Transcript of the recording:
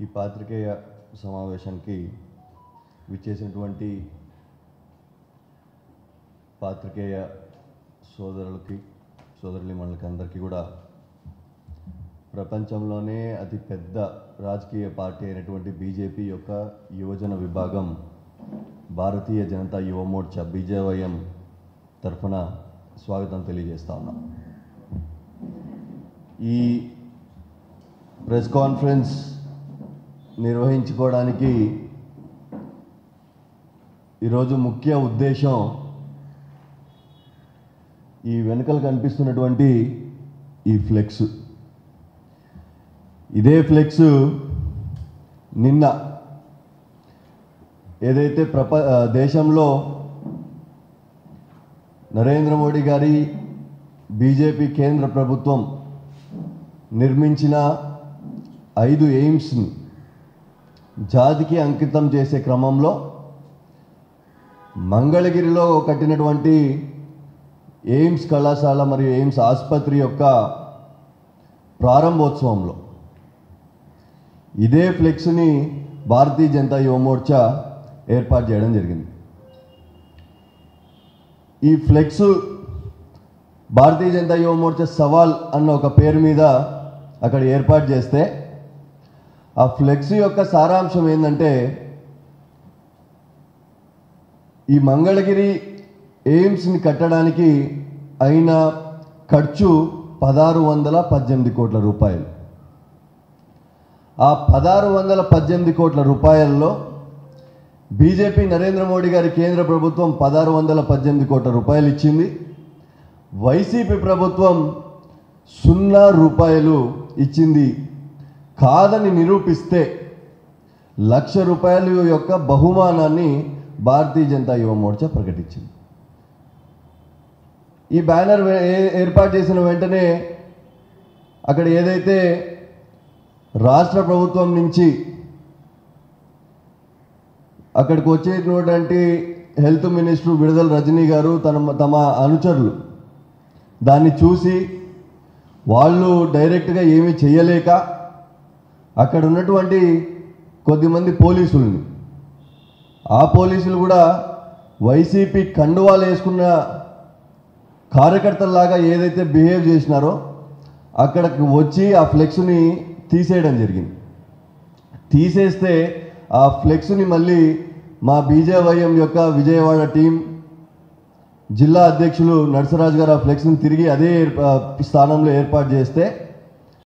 ఈ పాత్రికేయ సమావేశానికి విచ్చేసినటువంటి పాత్రికేయ సోదరులకి సోదరులకి అందరికీ కూడా ప్రపంచంలోనే అతి పెద్ద రాజకీయ పార్టీ అయినటువంటి బీజేపీ యొక్క యువజన విభాగం భారతీయ జనతా యువ మోర్చా బీజేవైఎం తరఫున స్వాగతం తెలియజేస్తా ఉన్నాం. ఈ ప్రెస్ కాన్ఫరెన్స్ నిర్వహించుకోవడానికి ఈరోజు ముఖ్య ఉద్దేశం ఈ వెనుకలు కనిపిస్తున్నటువంటి ఈ ఫ్లెక్స్. ఇదే ఫ్లెక్స్ నిన్న ఏదైతే దేశంలో నరేంద్ర మోడీ గారి బీజేపీ కేంద్ర ప్రభుత్వం నిర్మించిన 5 ఎయిమ్స్ని జాతికి అంకితం చేసే క్రమంలో మంగళగిరిలో కట్టినటువంటి ఎయిమ్స్ కళాశాల మరియు ఎయిమ్స్ ఆసుపత్రి యొక్క ప్రారంభోత్సవంలో ఇదే ఫ్లెక్స్ని భారతీయ జనతా యువ మోర్చా ఏర్పాటు చేయడం జరిగింది. ఈ ఫ్లెక్స్ భారతీయ జనతా యువ మోర్చా సవాల్ అన్న ఒక పేరు మీద అక్కడ ఏర్పాటు చేస్తే ఆ ఫ్లెక్స్ యొక్క సారాంశం ఏంటంటే, ఈ మంగళగిరి ఎయిమ్స్ని కట్టడానికి అయిన ఖర్చు 1618 కోట్ల రూపాయలు. ఆ 1618 కోట్ల రూపాయల్లో బీజేపీ నరేంద్ర మోడీ గారి కేంద్ర ప్రభుత్వం 1618 కోట్ల రూపాయలు ఇచ్చింది. వైసీపీ ప్రభుత్వం 0 రూపాయలు ఇచ్చింది. కాదని నిరూపిస్తే 1,00,000 రూపాయల యొక్క బహుమానాన్ని భారతీయ జనతా యువ మోర్చా ప్రకటించింది. ఈ బ్యానర్ ఏర్పాటు చేసిన వెంటనే అక్కడ ఏదైతే రాష్ట్ర ప్రభుత్వం నుంచి అక్కడికి వచ్చేటువంటి హెల్త్ మినిస్టర్ విడుదల రజనీ గారు తమ అనుచరులు దాన్ని చూసి వాళ్ళు డైరెక్ట్గా ఏమీ చేయలేక అక్కడ ఉన్నటువంటి కొద్దిమంది పోలీసుల్ని, ఆ పోలీసులు కూడా వైసీపీ కండువాలు వేసుకున్న కార్యకర్తల్లాగా ఏదైతే బిహేవ్ చేసినారో అక్కడికి వచ్చి ఆ ఫ్లెక్స్ని తీసేయడం జరిగింది. తీసేస్తే ఆ ఫ్లెక్స్ని మళ్ళీ మా బీజేవైఎం యొక్క విజయవాడ టీం జిల్లా అధ్యక్షులు నరసరాజు గారు ఆ ఫ్లెక్స్ని తిరిగి అదే స్థానంలో ఏర్పాటు చేస్తే